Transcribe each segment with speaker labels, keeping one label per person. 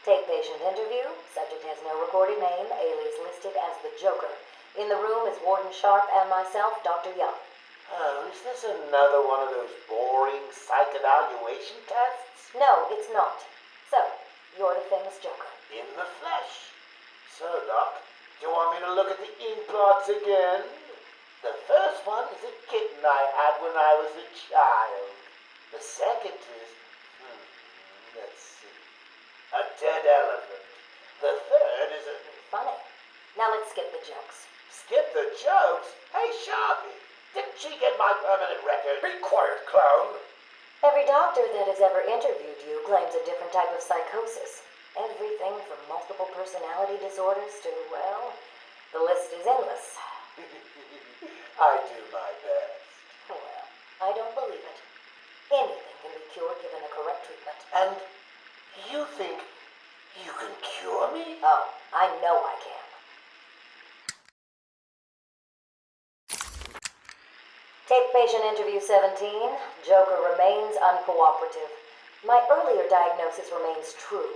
Speaker 1: Take patient interview. Subject has no recorded name. Alias listed as the Joker. In the room is Warden Sharp and myself, Dr. Young.
Speaker 2: Oh, is this another one of those boring psych evaluation tests?
Speaker 1: No, it's not. So, you're the famous Joker.
Speaker 2: In the flesh. So, Doc, do you want me to look at the ink blots again? The first one is a kitten I had when I was a child. The second is, let's see, a dead elephant. The third is a...
Speaker 1: Funny. Now let's skip the jokes.
Speaker 2: Skip the jokes? Hey, Sharpie, didn't she get my permanent record?
Speaker 3: Be quiet, clown.
Speaker 1: Every doctor that has ever interviewed you claims a different type of psychosis. Everything from multiple personality disorders to, well, the list is endless.
Speaker 2: I do my best.
Speaker 1: Well, I don't believe it. Anything can be cured given the correct treatment.
Speaker 2: And you think you can cure me?
Speaker 1: Oh, I know I can. Take patient interview 17. Joker remains uncooperative. My earlier diagnosis remains true.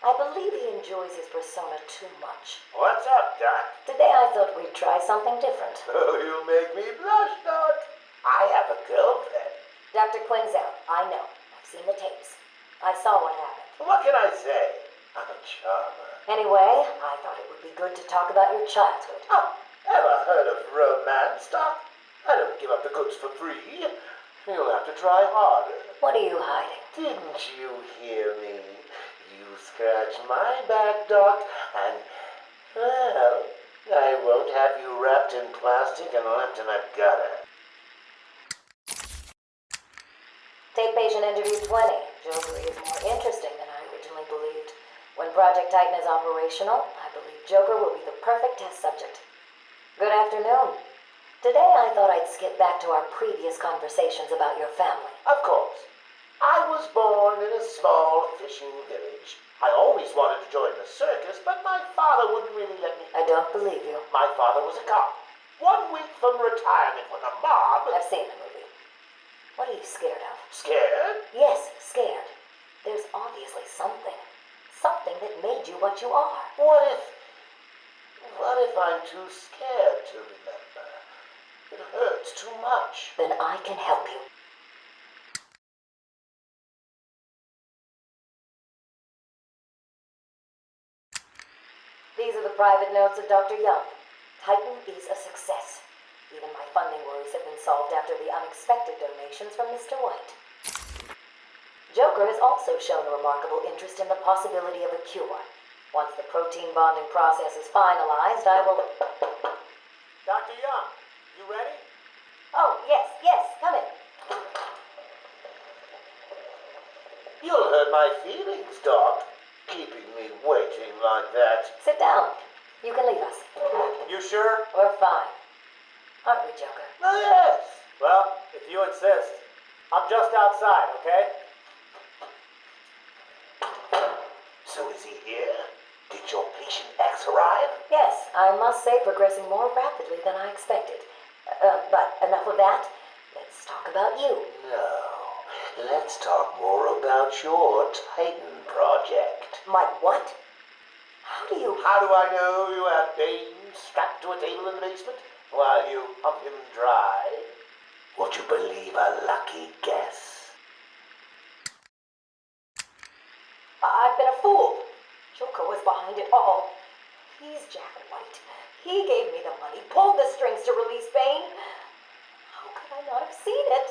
Speaker 1: I believe he enjoys his persona too much.
Speaker 2: What's up, Doc?
Speaker 1: Today I thought we'd try something different.
Speaker 2: Oh, you make me blush, Doc. I have a girlfriend.
Speaker 1: Dr. Quinzel, I know. I've seen the tapes. I saw what happened.
Speaker 2: What can I say? I'm a charmer.
Speaker 1: Anyway, I thought it would be good to talk about your childhood.
Speaker 2: Oh, ever heard of romance, Doc? I don't give up the goods for free. You'll have to try harder.
Speaker 1: What are you hiding?
Speaker 2: Didn't you hear me? You scratch my back, Doc, and, well, I won't have you wrapped in plastic and left in a gutter.
Speaker 1: Take patient interview 20. Joker is more interesting than I originally believed. When Project Titan is operational, I believe Joker will be the perfect test subject. Good afternoon. Today I thought I'd skip back to our previous conversations about your family.
Speaker 2: Of course. I was born in a small fishing village. I always wanted to join the circus, but my father wouldn't really let me.
Speaker 1: I don't believe you.
Speaker 2: My father was a cop. 1 week from retirement when the mob...
Speaker 1: I've seen the movie. What are you scared of?
Speaker 2: Scared?
Speaker 1: Yes, scared. There's obviously something. Something that made you what you are.
Speaker 2: What if I'm too scared to remember? It hurts too much.
Speaker 1: Then I can help you. These are the private notes of Dr. Young. Titan is a success. Even my funding worries have been solved after the unexpected donations from Mr. White. Joker has also shown a remarkable interest in the possibility of a cure. Once the protein bonding process is finalized, I will...
Speaker 3: Dr. Young, you ready?
Speaker 1: Oh, yes, come in.
Speaker 2: You'll hurt my feelings, Doc, keeping me waiting like that.
Speaker 1: Sit down. You can leave us.
Speaker 3: You sure?
Speaker 1: We're fine. Aren't we, Joker?
Speaker 2: Oh, yes.
Speaker 3: Well, if you insist. I'm just outside, okay?
Speaker 2: So is he here? Did your patient X arrive?
Speaker 1: Yes, I must say progressing more rapidly than I expected. But enough of that. Let's talk about you.
Speaker 2: No. Let's talk more about your Titan project.
Speaker 1: My what? How do you...
Speaker 2: How do I know you have Bane strapped to a table in the basement while you pump him dry? Would you believe a lucky guess?
Speaker 1: I've been a fool. Joker was behind it all. He's Jack White. He gave me the money, pulled the strings to release Bane. How could I not have seen it?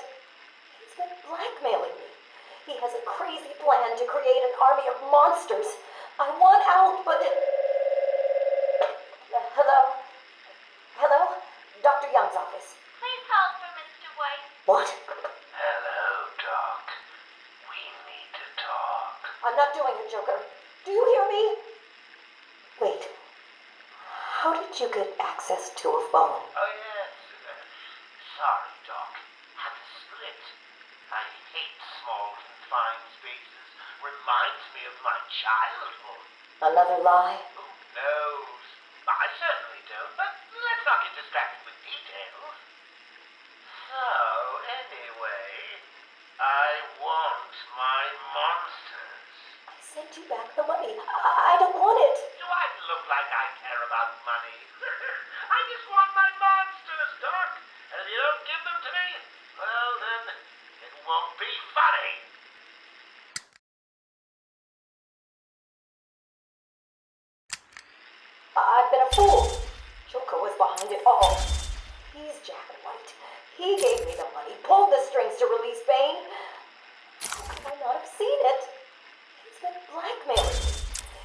Speaker 1: He's been blackmailing me. He has a crazy plan to create an army of monsters. I want out, but... Hello? Hello? Dr. Young's office.
Speaker 4: Please hold for Mr. White.
Speaker 1: What?
Speaker 2: Hello, Doc. We need to talk.
Speaker 1: I'm not doing it, Joker. Do you hear me? Wait. How did you get access to a phone?
Speaker 2: Oh, yes. Sorry, Doc. Had to split. I hate small, confined spaces. Reminds me of my childhood.
Speaker 1: Another lie?
Speaker 2: Who knows? I certainly don't, but let's not get distracted with details. So, anyway, I want my monsters.
Speaker 1: I send you back the money. I don't want it.
Speaker 2: Do I look like I care about money? I just want my monsters, Doc. And if you don't give them to me, well then, it won't be funny.
Speaker 1: I've been a fool. Joker was behind it all. He's Jack White. He gave me the money, pulled the strings to release Bane. How could I not have seen it? He's been blackmailing me.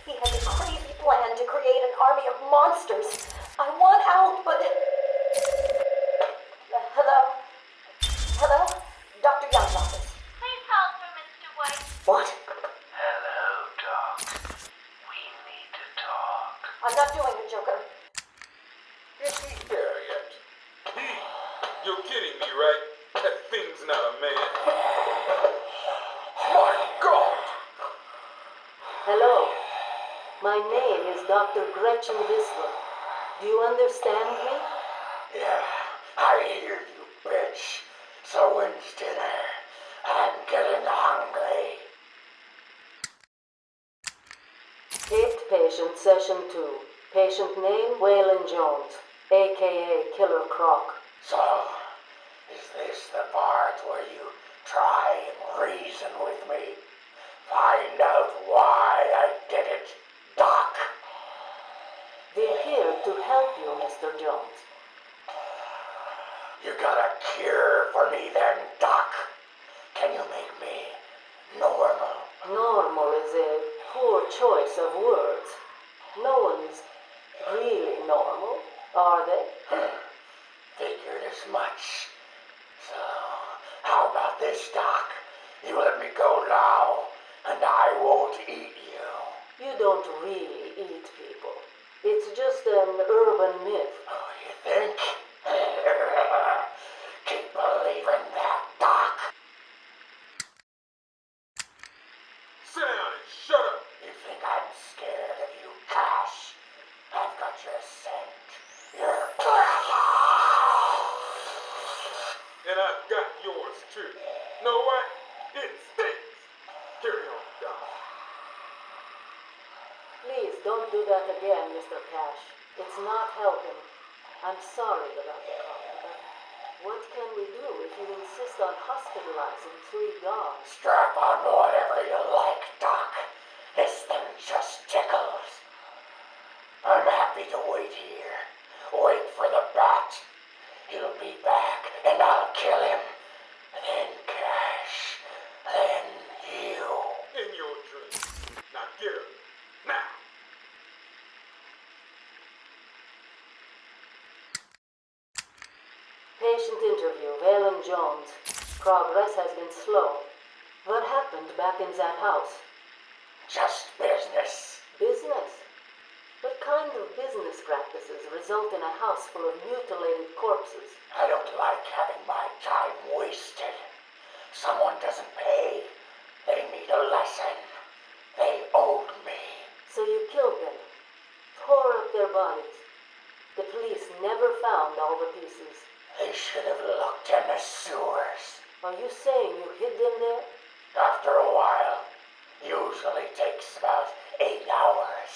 Speaker 1: He has a crazy plan to create an army of monsters. I want out, but... Hello? Hello? Dr. Young's office.
Speaker 4: Please hold for Mr. White.
Speaker 1: What?
Speaker 2: Hello, Doc. We need to talk.
Speaker 1: I'm not doing it, Joker.
Speaker 5: Is he there yet? You're kidding me, right? That thing's not a man. My God!
Speaker 6: Hello. My name is Dr. Gretchen Whistler. Do you understand me?
Speaker 2: Yeah, I hear you, bitch. So when's dinner? I'm getting hungry.
Speaker 6: Taped patient, session 2. Patient name, Waylon Jones, a.k.a. Killer Croc.
Speaker 2: So, is this the part where you try and reason with me? Find out why I did it, Doc.
Speaker 6: We're here to help you, Mr. Jones.
Speaker 2: You got a cure for me then, Doc? Can you make me normal?
Speaker 6: Normal is a poor choice of words. No one is really normal, are they?
Speaker 2: Figured as much. So, how about this, Doc? You let me go now, and I won't eat you.
Speaker 6: You don't really eat people. It's just an urban myth.
Speaker 2: Oh, you think? Keep believing that, Doc.
Speaker 5: Sit down and shut up!
Speaker 2: You think I'm scared of you, Cash? I've got your scent. You're...
Speaker 5: And I've got yours too. Know what? It stinks! Carry on, Doc.
Speaker 6: Please don't do that again, Mr. Cash. It's not helping. I'm sorry about the coffee, but what can we do if you insist on hospitalizing 3 guards?
Speaker 2: Strap on whatever you like, Doc. This thing just tickles. I'm happy to wait here. Wait for the bat. He'll be back, and I'll kill him. Then Cash. Then you.
Speaker 5: In your dreams. Now get up. Now!
Speaker 6: Patient interview, Waylon Jones. Progress has been slow. What happened back in that house?
Speaker 2: Just business.
Speaker 6: Business? What kind of business practices result in a house full of mutilated corpses?
Speaker 2: I don't like having my time wasted. Someone doesn't pay. They need a lesson. They owed me.
Speaker 6: So you killed them, tore up their bodies. The police never found all the pieces.
Speaker 2: They should have looked in the sewers.
Speaker 6: Are you saying you hid them there?
Speaker 2: After a while. Usually takes about 8 hours.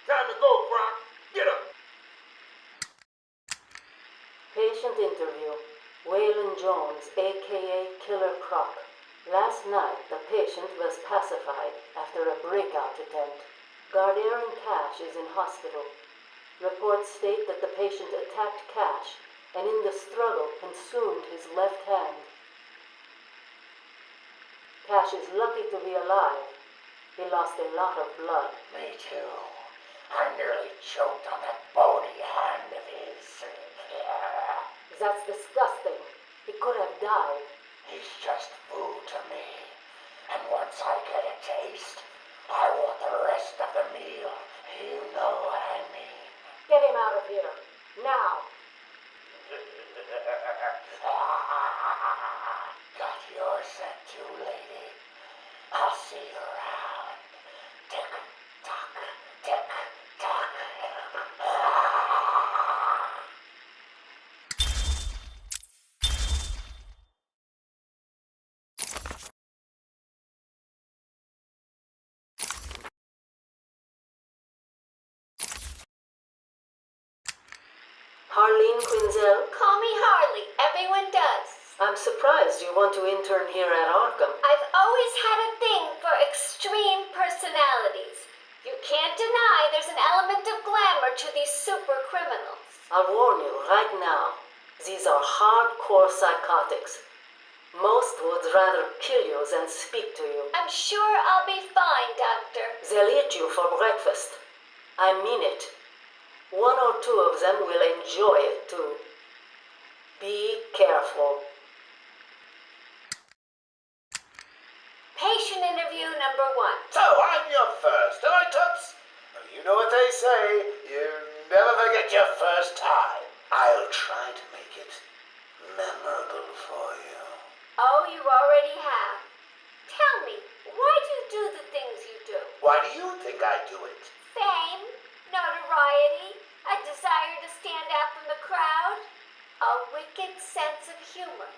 Speaker 5: Time to go, Croc. Get up!
Speaker 6: Patient interview. Waylon Jones, a.k.a. Killer Croc. Last night, the patient was pacified after a breakout attempt. Aaron Cash is in hospital. Reports state that the patient attacked Cash and in the struggle consumed his left hand. Cash is lucky to be alive. He lost a lot of blood.
Speaker 2: Me too. I nearly choked on that bony hand of his.
Speaker 6: That's disgusting. He could have died.
Speaker 2: He's just food to me. And once I get a taste, I want the rest of the meal. You know what I mean.
Speaker 6: Get him out of here. Now.
Speaker 2: Got your scent too, lady. I'll see you around. Tick
Speaker 6: Harleen Quinzel?
Speaker 4: Call me Harley. Everyone does.
Speaker 6: I'm surprised you want to intern here at Arkham.
Speaker 4: I've always had a thing for extreme personalities. You can't deny there's an element of glamour to these super criminals.
Speaker 6: I'll warn you right now. These are hardcore psychotics. Most would rather kill you than speak to you.
Speaker 4: I'm sure I'll be fine, Doctor.
Speaker 6: They'll eat you for breakfast. I mean it. One or two of them will enjoy it too. Be careful.
Speaker 4: Patient interview number 1.
Speaker 2: So I'm your first, am I, Toots? Well, you know what they say. You never forget your first time. I'll try to make it memorable for you.
Speaker 4: Oh, you already have. Tell me, why do you do the things you do?
Speaker 2: Why do you think I do it?
Speaker 4: Fame, notoriety, a desire to stand out from the crowd, a wicked sense of humor.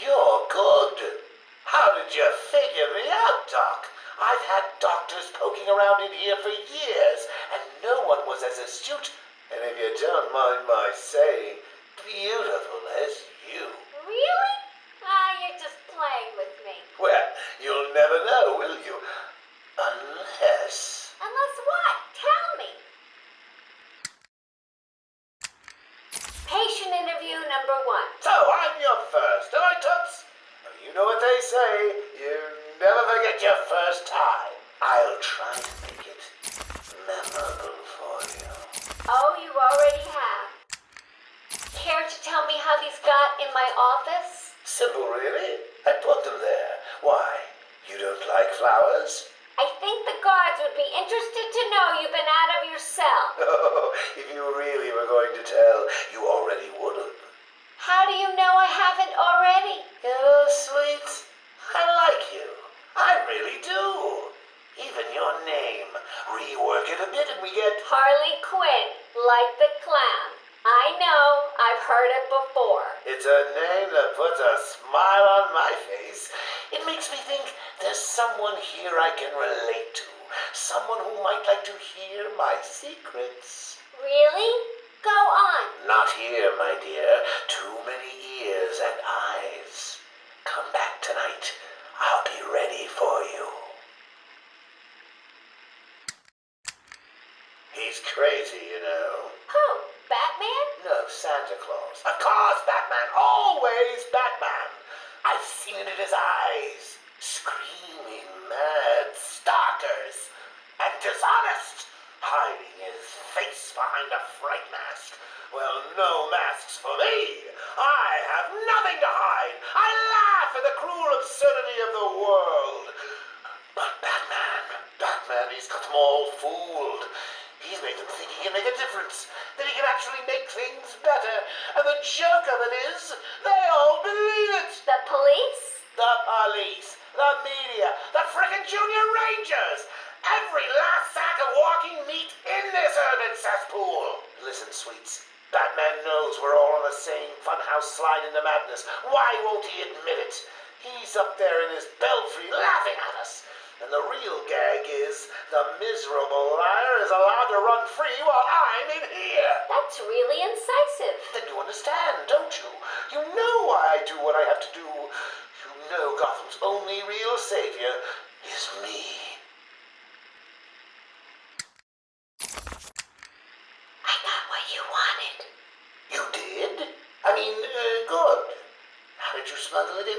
Speaker 2: You're good. How did you figure me out, Doc? I've had doctors poking around in here for years, and no one was as astute, and if you don't mind my saying, beautiful as you.
Speaker 4: Really? You're just playing with me.
Speaker 2: Well, you'll never know, will you? Unless...
Speaker 4: Unless what? Tell me. Patient interview number 1.
Speaker 2: So I'm your first, am I, Toots? Well, you know what they say. You never forget your first time. I'll try to make it memorable for you.
Speaker 4: Oh, you already have. Care to tell me how these got in my office?
Speaker 2: Simple, really. I put them there. Why? You don't like flowers?
Speaker 4: I think the guards would be interested to know you've been out of your cell.
Speaker 2: Oh, if you really were going to tell, you already would have.
Speaker 4: How do you know I haven't already?
Speaker 2: You know, sweet, I like you. I really do. Even your name. Rework it a bit and we get...
Speaker 4: Harley Quinn, like the clown. I know, I've heard it before.
Speaker 2: It's a name that puts a smile on my face. It makes me think there's someone here I can relate to. Someone who might like to hear my secrets.
Speaker 4: Really? Go on.
Speaker 2: Not here, my dear. Too many ears and eyes. Come back tonight. I'll be ready for you. He's crazy, you know.
Speaker 4: Who? Batman?
Speaker 2: No, Santa Claus. Of course, Batman. Always Batman. I've seen it in his eyes. Screaming mad stalkers. And dishonest. Hiding his face behind a fright mask. Well, no masks for me. I have nothing to hide. I laugh at the cruel absurdity of the world. But Batman, he's got them all fooled. He's made them think he can make a difference, that he can actually make things better. And the joke of it is, they all believe it.
Speaker 4: The police?
Speaker 2: The police, the media, the frickin' junior rangers. Every last sack of walking meat in this urban cesspool. Listen, sweets, Batman knows we're all on the same funhouse slide into madness. Why won't he admit it? He's up there in his belfry laughing at us. And the real gag is the miserable liar is allowed to run free while I'm in here.
Speaker 4: That's really incisive.
Speaker 2: Then you understand, don't you? You know why I do what I have to do. You know Gotham's only real savior is me.
Speaker 4: I got what you wanted.
Speaker 2: You did? I mean, good. How did you smuggle it in?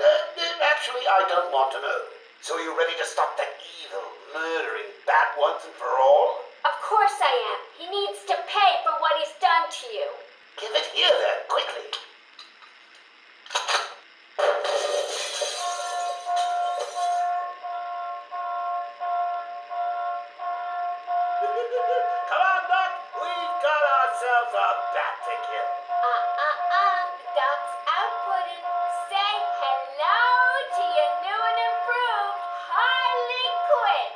Speaker 2: Actually, I don't want to know. So are you ready to stop that evil, murdering bat once and for all?
Speaker 4: Of course I am. He needs to pay for what he's done to you.
Speaker 2: Give it here then, quickly. Come on, Doc. We've got ourselves a bat to kill.
Speaker 4: The doc's outputting. Say hello to your new and improved Harley Quinn.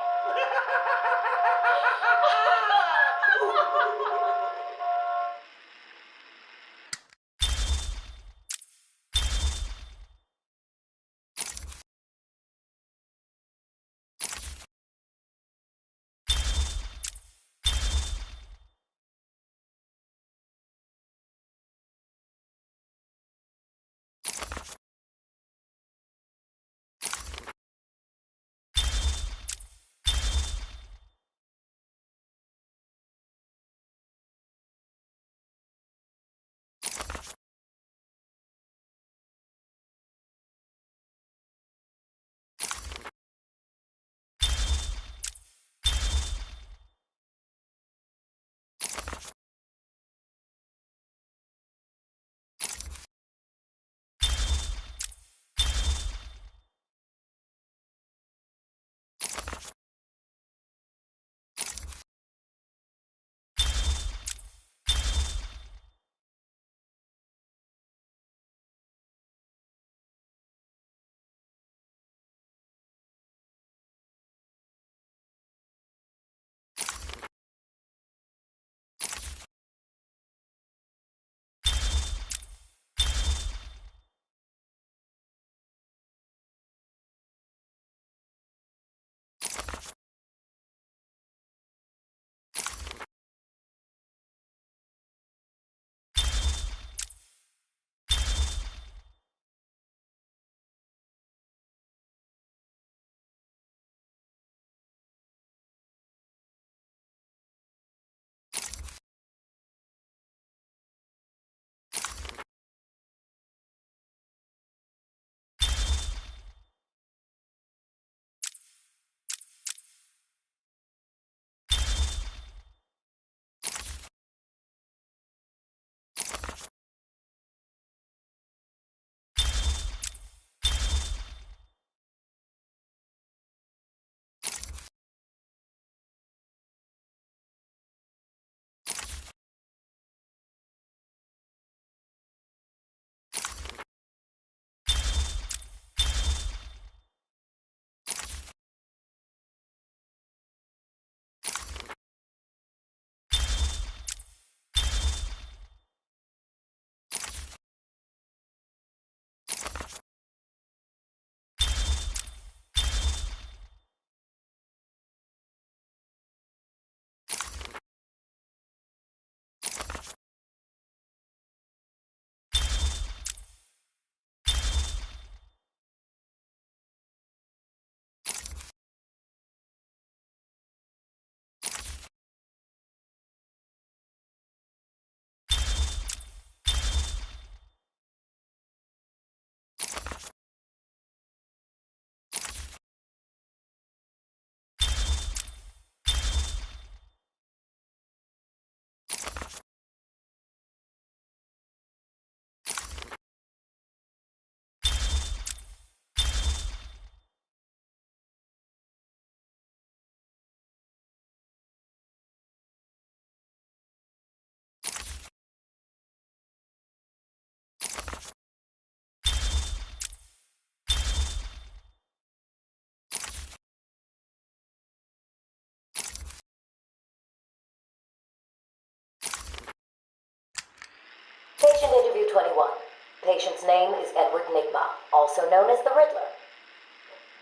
Speaker 1: patient's name is Edward Nigma, also known as the Riddler.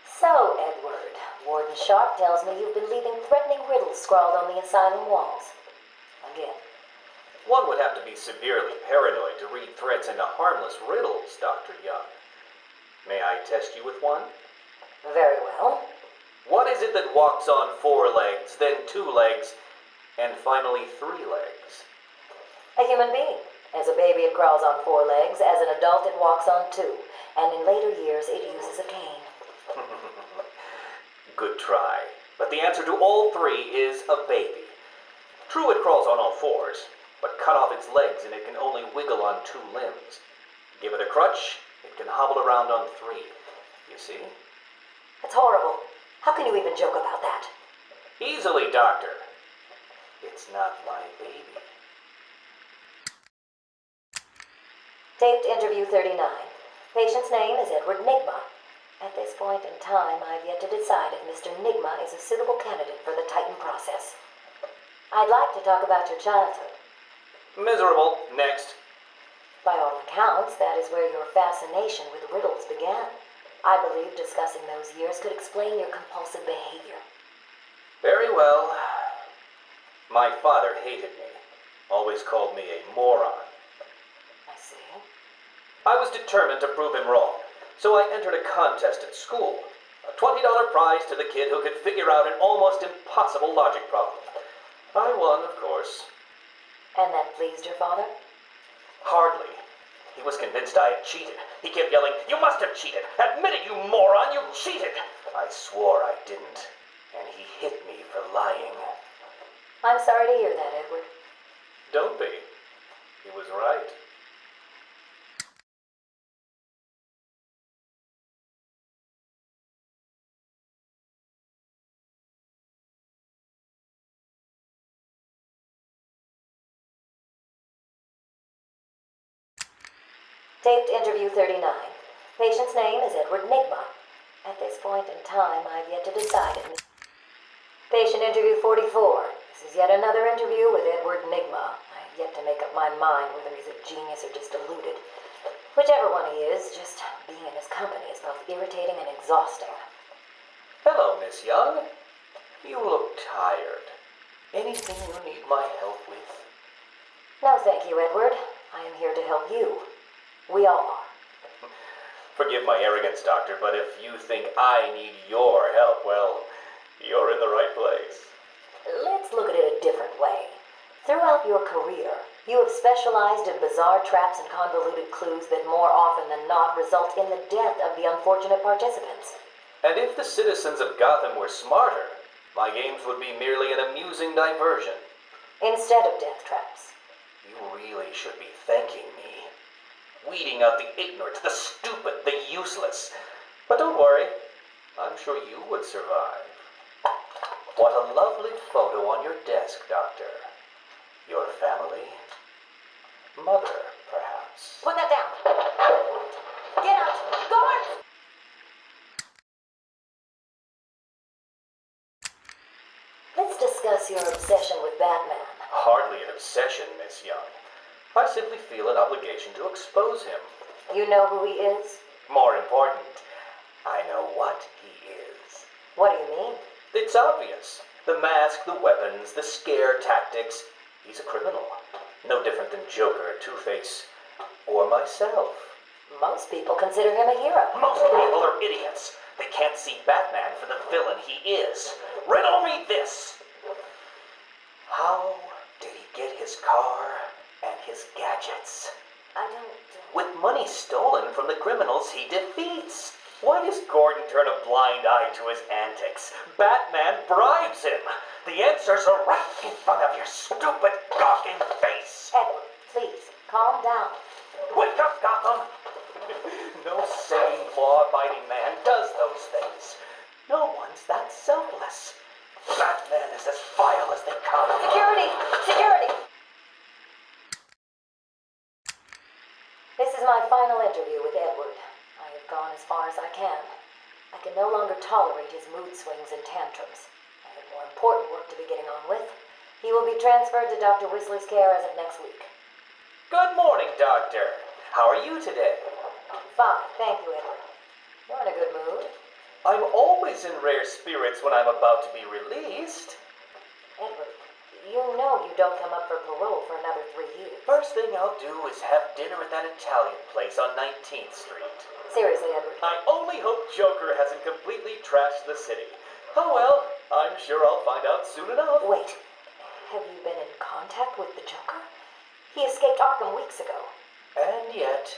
Speaker 1: So, Edward, Warden Sharp tells me you've been leaving threatening riddles scrawled on the asylum walls. Again.
Speaker 3: One would have to be severely paranoid to read threats into harmless riddles, Dr. Young. May I test you with one?
Speaker 1: Very well.
Speaker 3: What is it that walks on 4 legs, then 2 legs, and finally 3 legs?
Speaker 1: A human being. As a baby, it crawls on 4 legs. As an adult, it walks on 2. And in later years, it uses a cane.
Speaker 3: Good try. But the answer to all 3 is a baby. True, it crawls on all 4s, but cut off its legs and it can only wiggle on 2 limbs. Give it a crutch, it can hobble around on 3. You see?
Speaker 1: That's horrible. How can you even joke about that?
Speaker 3: Easily, Doctor. It's not my baby.
Speaker 1: Taped interview 39. Patient's name is Edward Nigma. At this point in time, I've yet to decide if Mr. Nigma is a suitable candidate for the Titan process. I'd like to talk about your childhood.
Speaker 3: Miserable. Next.
Speaker 1: By all accounts, that is where your fascination with riddles began. I believe discussing those years could explain your compulsive behavior.
Speaker 3: Very well. My father hated me. Always called me a moron.
Speaker 1: I see.
Speaker 3: I was determined to prove him wrong, so I entered a contest at school. A $20 prize to the kid who could figure out an almost impossible logic problem. I won, of course.
Speaker 1: And that pleased your father?
Speaker 3: Hardly. He was convinced I had cheated. He kept yelling, "You must have cheated! Admit it, you moron! You cheated!" I swore I didn't, and he hit me for lying.
Speaker 1: I'm sorry to hear that, Edward.
Speaker 3: Don't be. He was right.
Speaker 1: Taped interview 39. Patient's name is Edward Nigma. At this point in time, I've yet to decide if... Patient interview 44. This is yet another interview with Edward Nigma. I have yet to make up my mind whether he's a genius or just deluded. Whichever one he is, just being in his company is both irritating and exhausting.
Speaker 3: Hello, Miss Young. You look tired. Anything you need my help with?
Speaker 1: No, thank you, Edward. I am here to help you. We all are.
Speaker 3: Forgive my arrogance, Doctor, but if you think I need your help, well, you're in the right place.
Speaker 1: Let's look at it a different way. Throughout your career, you have specialized in bizarre traps and convoluted clues that more often than not result in the death of the unfortunate participants.
Speaker 3: And if the citizens of Gotham were smarter, my games would be merely an amusing diversion.
Speaker 1: Instead of death traps.
Speaker 3: You really should be thanking me. Weeding out the ignorant, the stupid, the useless. But don't worry, I'm sure you would survive. What a lovely photo on your desk, Doctor. Your family? Mother, perhaps.
Speaker 1: Put that down. Get out. Guards! Let's discuss your obsession with Batman.
Speaker 3: Hardly an obsession, Miss Young. I simply feel an obligation to expose him.
Speaker 1: You know who he is?
Speaker 3: More important, I know what he is.
Speaker 1: What do you mean?
Speaker 3: It's obvious. The mask, the weapons, the scare tactics. He's a criminal. No different than Joker, Two-Face, or myself.
Speaker 1: Most people consider him a hero.
Speaker 3: Most people are idiots. They can't see Batman for the villain he is. Riddle me this. How did he get his car and his gadgets?
Speaker 1: I don't...
Speaker 3: With money stolen from the criminals he defeats. Why does Gordon turn a blind eye to his antics? Batman bribes him. The answers are right in front of your stupid, gawking face.
Speaker 1: Edward, please, calm down.
Speaker 3: Wake up, Gotham! No sane, law-abiding man does those things. No one's that selfless. Batman is as vile as they come.
Speaker 1: Security! Security! This is my final interview with Edward. I have gone as far as I can. I can no longer tolerate his mood swings and tantrums. I have more important work to be getting on with. He will be transferred to Dr. Whistler's care as of next week.
Speaker 3: Good morning, Doctor. How are you today?
Speaker 1: Fine, thank you, Edward. You're in a good mood.
Speaker 3: I'm always in rare spirits when I'm about to be released.
Speaker 1: Edward, you know you don't come up for parole for another 3 years.
Speaker 3: First thing I'll do is have dinner at that Italian place on 19th Street.
Speaker 1: Seriously, Edward.
Speaker 3: I only hope Joker hasn't completely trashed the city. Oh well, I'm sure I'll find out soon enough.
Speaker 1: Wait, have you been in contact with the Joker? He escaped Arkham weeks ago.
Speaker 3: And yet,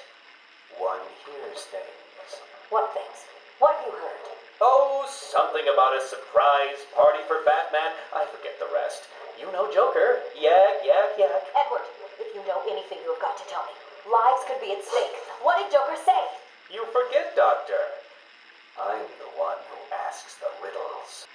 Speaker 3: one hears things.
Speaker 1: What things? What have you heard?
Speaker 3: Oh, something about a surprise party for Batman. I forget the rest. You know Joker. Yak, yak, yak.
Speaker 1: Edward, if you know anything, you have got to tell me. Lives could be at stake. What did Joker say?
Speaker 3: You forget, Doctor. I'm the one who asks the riddles.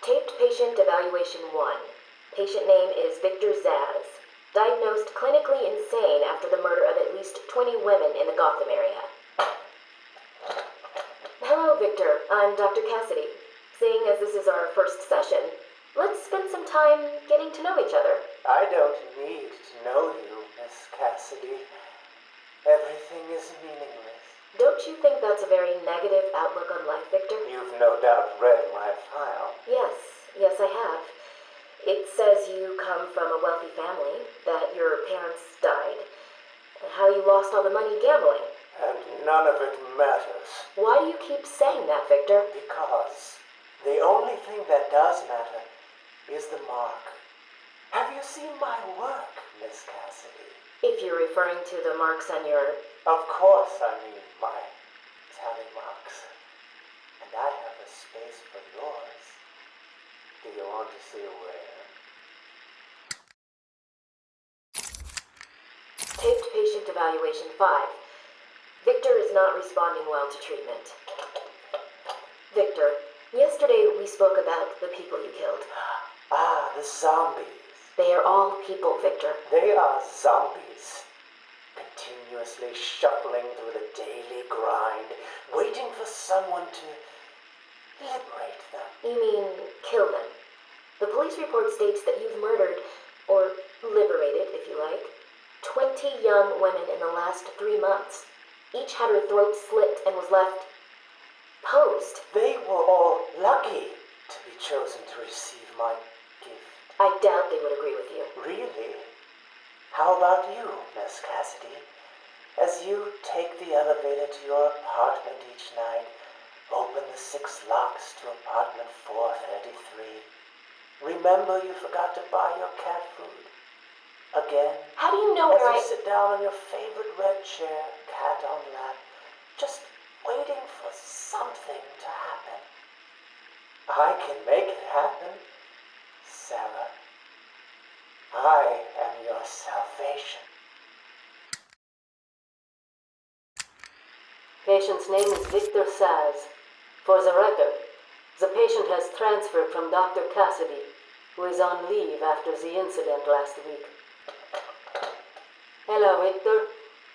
Speaker 1: Taped patient evaluation 1. Patient name is Victor Zaz. Diagnosed clinically insane after the murder of at least 20 women in the Gotham area. Hello, Victor. I'm Dr. Cassidy. Seeing as this is our first session, let's spend some time getting to know each other.
Speaker 2: I don't need to know you, Miss Cassidy. Everything is meaningless.
Speaker 1: Don't you think that's a very negative outlook on life, Victor?
Speaker 2: You've no doubt read my file.
Speaker 1: Yes, I have. It says you come from a wealthy family, that your parents died, how you lost all the money gambling.
Speaker 2: And none of it matters.
Speaker 1: Why do you keep saying that, Victor?
Speaker 2: Because the only thing that does matter is the mark. Have you seen my work, Miss Cassidy?
Speaker 1: If you're referring to the marks on your...
Speaker 2: Of course I mean my tally marks. And I have a space for yours. Do you want to see where?
Speaker 1: Taped patient evaluation 5. Victor is not responding well to treatment. Victor, yesterday we spoke about the people you killed.
Speaker 2: Ah, the zombies.
Speaker 1: They are all people, Victor.
Speaker 2: They are zombies. Continuously shuffling through the daily grind, waiting for someone to liberate them.
Speaker 1: You mean kill them? The police report states that you've murdered, or liberated if you like, 20 young women in the last 3 months. Each had her throat slit and was left posed.
Speaker 2: They were all lucky to be chosen to receive my gift.
Speaker 1: I doubt they would agree with you.
Speaker 2: Really? How about you, Miss Cassidy? As you take the elevator to your apartment each night, open the 6 locks to apartment 433. Remember you forgot to buy your cat food. Again.
Speaker 1: How do you know
Speaker 2: As
Speaker 1: where
Speaker 2: you sit down on your favorite red chair, cat on lap, just waiting for something to happen. I can make it happen, Sarah. I am your salvation.
Speaker 6: Patient's name is Victor Saz. For the record, the patient has transferred from Dr. Cassidy, who is on leave after the incident last week. Hello, Victor.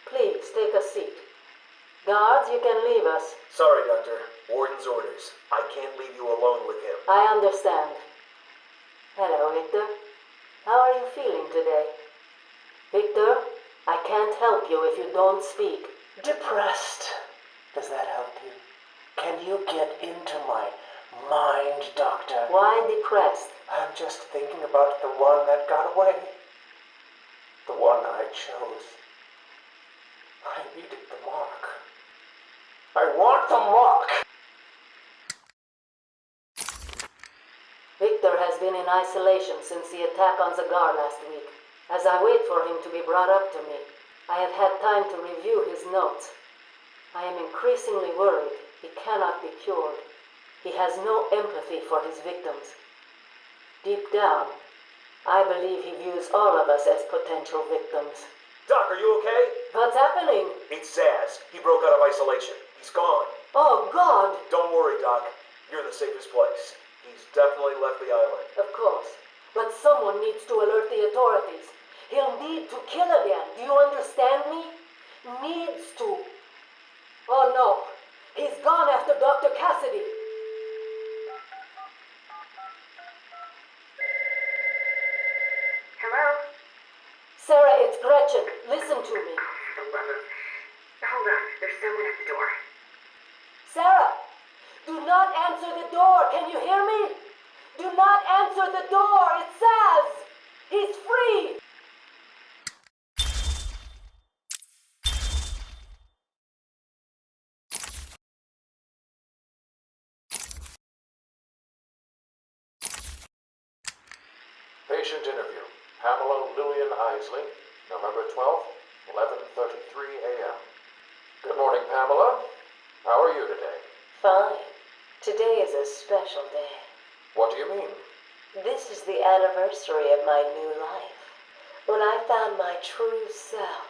Speaker 6: Please take a seat. Guards, you can leave us.
Speaker 5: Sorry, Doctor. Warden's orders. I can't leave you alone with him.
Speaker 6: I understand. Hello, Victor. How are you feeling today? Victor, I can't help you if you don't speak.
Speaker 2: Depressed. Does that help you? Can you get into my mind, Doctor?
Speaker 6: Why depressed?
Speaker 2: I'm just thinking about the one that got away. The one I chose. I needed the mark. I want the mark!
Speaker 6: Victor has been in isolation since the attack on Zagar last week. As I wait for him to be brought up to me, I have had time to review his notes. I am increasingly worried he cannot be cured. He has no empathy for his victims. Deep down, I believe he views all of us as potential victims.
Speaker 3: Doc, are you okay?
Speaker 6: What's happening?
Speaker 3: It's Zaz. He broke out of isolation. He's gone.
Speaker 6: Oh, God!
Speaker 3: Don't worry, Doc. You're in the safest place. He's definitely left the island.
Speaker 6: Of course. But someone needs to alert the authorities. He'll need to kill again. Do you understand me? Needs to. Oh, no. He's gone after Dr. Cassidy.
Speaker 1: Hello?
Speaker 6: Sarah, it's Gretchen. Listen to me.
Speaker 1: Hold on, there's someone at the door.
Speaker 6: Sarah, do not answer the door. Can you hear me? Do not answer the door. It's Zaz. He's free.
Speaker 2: Patient interview. Pamela Lillian Isley, November 12th, 11:33 a.m. Good morning, Pamela. How are you today?
Speaker 6: Fine. Today is a special day.
Speaker 2: What do you mean?
Speaker 6: This is the anniversary of my new life. When I found my true self,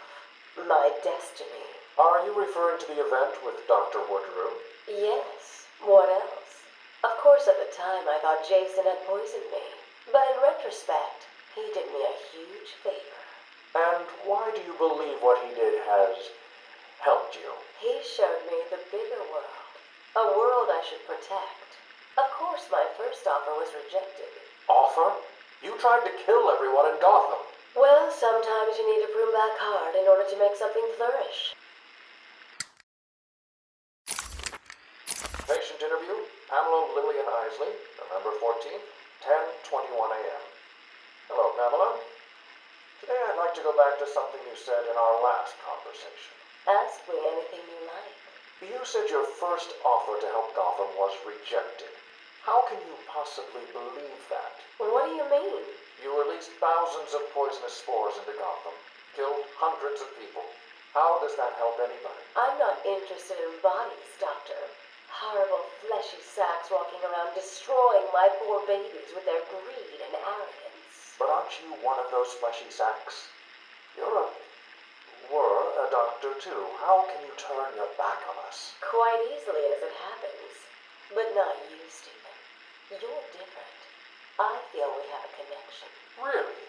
Speaker 6: my destiny.
Speaker 2: Are you referring to the event with Dr. Woodrow?
Speaker 6: Yes. What else? Of course, at the time I thought Jason had poisoned me. But in retrospect, he did me a huge favor.
Speaker 2: And why do you believe what he did has helped you?
Speaker 6: He showed me the bigger world. A world I should protect. Of course, my first offer was rejected.
Speaker 2: Offer? You tried to kill everyone in Gotham.
Speaker 6: Well, sometimes you need to prune back hard in order to make something flourish.
Speaker 2: Patient interview. Pamela Lillian Isley, November 14th, 10:21 a.m. Hello, Pamela. Today I'd like to go back to something you said in our last conversation.
Speaker 6: Ask me anything you like.
Speaker 2: You said your first offer to help Gotham was rejected. How can you possibly believe that?
Speaker 6: What do you mean?
Speaker 2: You released thousands of poisonous spores into Gotham, killed hundreds of people. How does that help anybody?
Speaker 6: I'm not interested in bodies, Doctor. Horrible fleshy sacks walking around destroying my poor babies with their greed and arrogance.
Speaker 2: But aren't you one of those fleshy sacks? Were a doctor too. How can you turn your back on us?
Speaker 6: Quite easily as it happens. But not you, Stephen. You're different. I feel we have a connection.
Speaker 2: Really?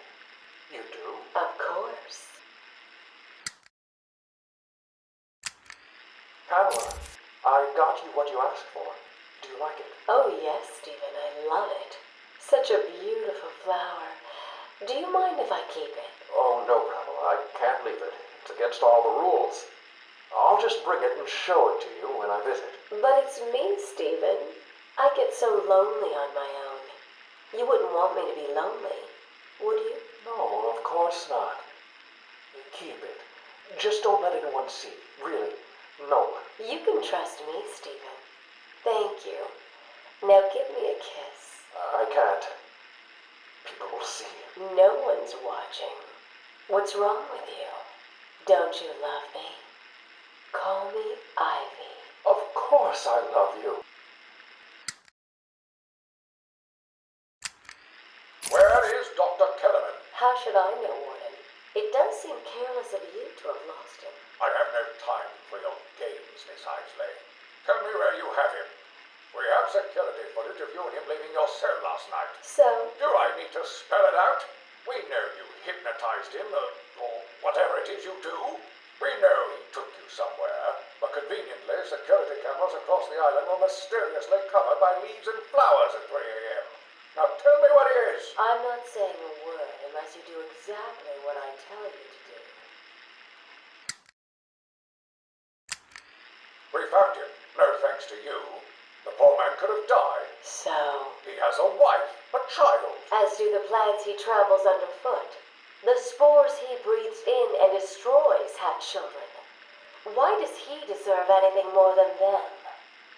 Speaker 2: You do?
Speaker 6: Of course.
Speaker 2: Pamela, I got you what you asked for. Do you like it?
Speaker 6: Oh, yes, Stephen, I love it. Such a beautiful flower. Do you mind if I keep it?
Speaker 2: Oh, no, Pamela. I can't leave it. It's against all the rules. I'll just bring it and show it to you when I visit.
Speaker 6: But it's me, Stephen. I get so lonely on my own. You wouldn't want me to be lonely, would you?
Speaker 2: No, of course not. Keep it. Just don't let anyone see. Really, no one.
Speaker 6: You can trust me, Stephen. Thank you. Now give me a kiss.
Speaker 2: I can't. People will see.
Speaker 6: No one's watching. What's wrong with you? Don't you love me? Call me Ivy.
Speaker 2: Of course I love you.
Speaker 5: Where is Dr. Kellerman?
Speaker 6: How should I know, Warden? It does seem careless of you to have lost him.
Speaker 5: I have no time for your games, Miss Isley. Tell me where you have him. We have security footage of you and him leaving your cell last night.
Speaker 6: So,
Speaker 5: Do I need to spell it out? We know you hypnotized him, or whatever it is you do. We know he took you somewhere, but conveniently, security cameras across the island were mysteriously covered by leaves and flowers at 3 a.m. Now tell me what it is.
Speaker 6: I'm not saying a word unless you do exactly what I tell you to do.
Speaker 5: We found him. No thanks to to you, the poor man could have died.
Speaker 6: So,
Speaker 5: He has a wife, a child.
Speaker 6: as do the plants he travels underfoot. The spores he breathes in and destroys have children. Why does he deserve anything more than them?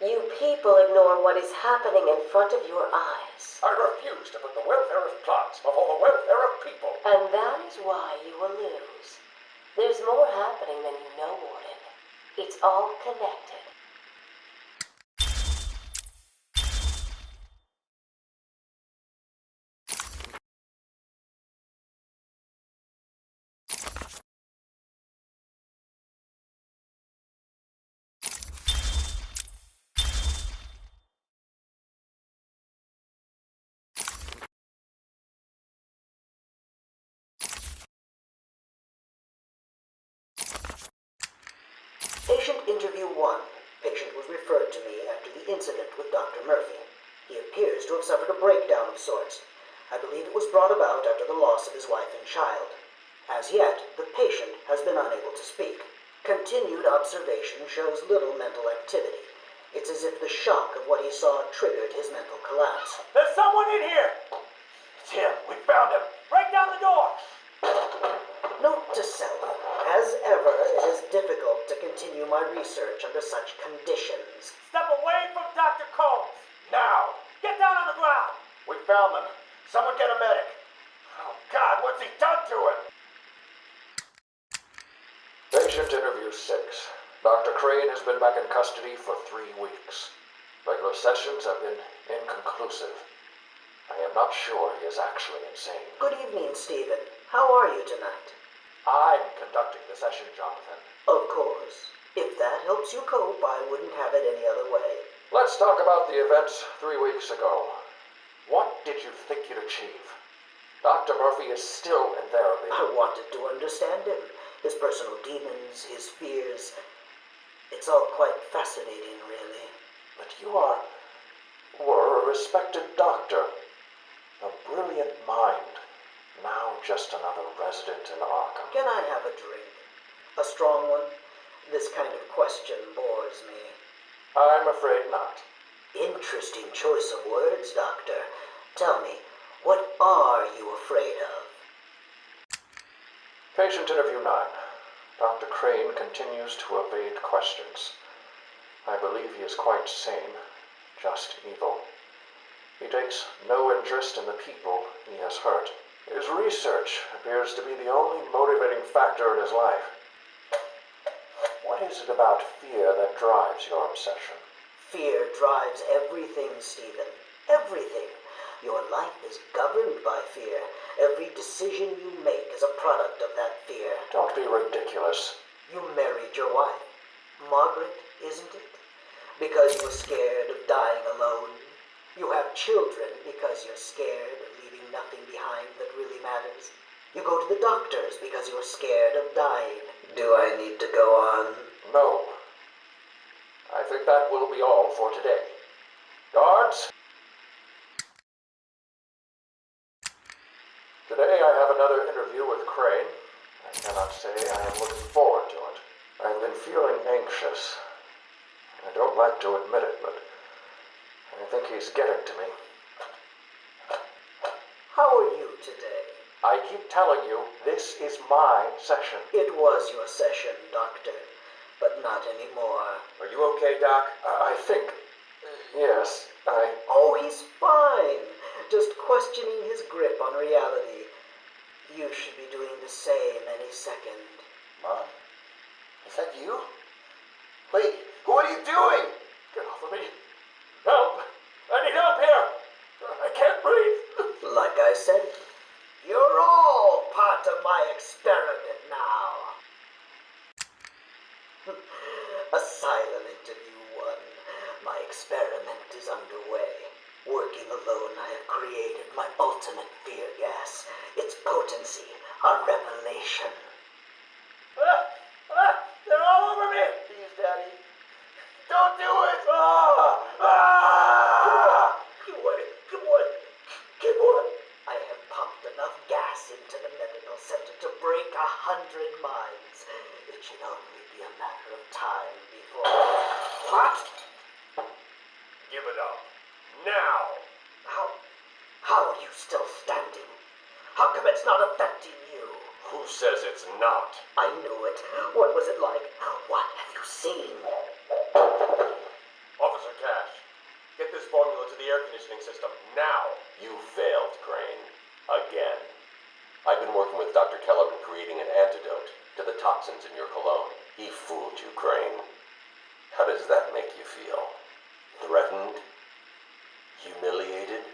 Speaker 6: You people ignore what is happening in front of your eyes.
Speaker 5: I refuse to put the welfare of plants before the welfare of people.
Speaker 6: And that is why you will lose. There's more happening than you know, Warden. It's all connected.
Speaker 7: Patient interview 1. Patient was referred to me after the incident with Dr. Murphy. He appears to have suffered a breakdown of sorts. I believe it was brought about after the loss of his wife and child. As yet, the patient has been unable to speak. Continued observation shows little mental activity. It's as if the shock of what he saw triggered his mental collapse.
Speaker 2: There's someone in here! It's him. We found him. Break down the door!
Speaker 7: Note to self. As ever, it is difficult to continue my research under such conditions.
Speaker 2: Step away from Dr. Combs. Now! Get down on the ground! We found them. Someone get a medic. Oh, God, what's he done to him?
Speaker 5: Patient interview 6. Dr. Crane has been back in custody for 3 weeks. Regular sessions have been inconclusive. I am not sure he is actually insane.
Speaker 7: Good evening, Stephen. How are you tonight?
Speaker 5: I'm conducting the session, Jonathan.
Speaker 7: Of course. If that helps you cope, I wouldn't have it any other way.
Speaker 5: Let's talk about the events 3 weeks ago. What did you think you'd achieve? Dr. Murphy is still in therapy.
Speaker 7: I wanted to understand him. His personal demons, his fears. It's all quite fascinating, really.
Speaker 5: But you were a respected doctor. A brilliant mind. Now just another resident in Arkham.
Speaker 7: Can I have a drink? A strong one? This kind of question bores me.
Speaker 5: I'm afraid not.
Speaker 7: Interesting choice of words, Doctor. Tell me, what are you afraid of?
Speaker 5: Patient interview 9. Dr. Crane continues to evade questions. I believe he is quite sane, just evil. He takes no interest in the people he has hurt. His research appears to be the only motivating factor in his life. What is it about fear that drives your obsession?
Speaker 7: Fear drives everything, Stephen. Everything. Your life is governed by fear. Every decision you make is a product of that fear.
Speaker 5: Don't be ridiculous.
Speaker 7: You married your wife, Margaret, isn't it? Because you were scared of dying alone. You have children because you're scared of leaving nothing behind that really matters. You go to the doctors because you're scared of dying. Do I need to go on?
Speaker 5: No. I think that will be all for today. Guards? Today I have another interview with Crane. I cannot say I am looking forward to it. I've been feeling anxious. I don't like to admit it, but I think he's getting to me.
Speaker 7: How are you today?
Speaker 5: I keep telling you, this is my session.
Speaker 7: It was your session, Doctor, but not anymore.
Speaker 5: Are you okay, Doc? I think... yes,
Speaker 7: Oh, he's fine. Just questioning his grip on reality. You should be doing the same any second.
Speaker 2: Mom? Is that you? Wait, what are you doing?
Speaker 5: Get off of me. Help! I need help here! I can't breathe!
Speaker 7: Like I said, you're all part of my experiment now. Asylum interview 1. My experiment is underway. Working alone, I have created my ultimate fear gas. Its potency, a revelation.
Speaker 2: They're all over me! Please, Daddy. Don't do it! Ah!
Speaker 7: Come on. Come on. I have pumped enough gas into the medical center to break 100 minds. It should only be a matter of time before...
Speaker 2: What?
Speaker 7: you still standing? How come it's not affecting you?
Speaker 8: Who says it's not?
Speaker 7: I knew it. What was it like? What have you seen?
Speaker 8: Officer Cash, get this formula to the air conditioning system, now! You failed, Crane. Again. I've been working with Dr. Keller in creating an antidote to the toxins in your cologne. He fooled you, Crane. How does that make you feel? Threatened? Humiliated?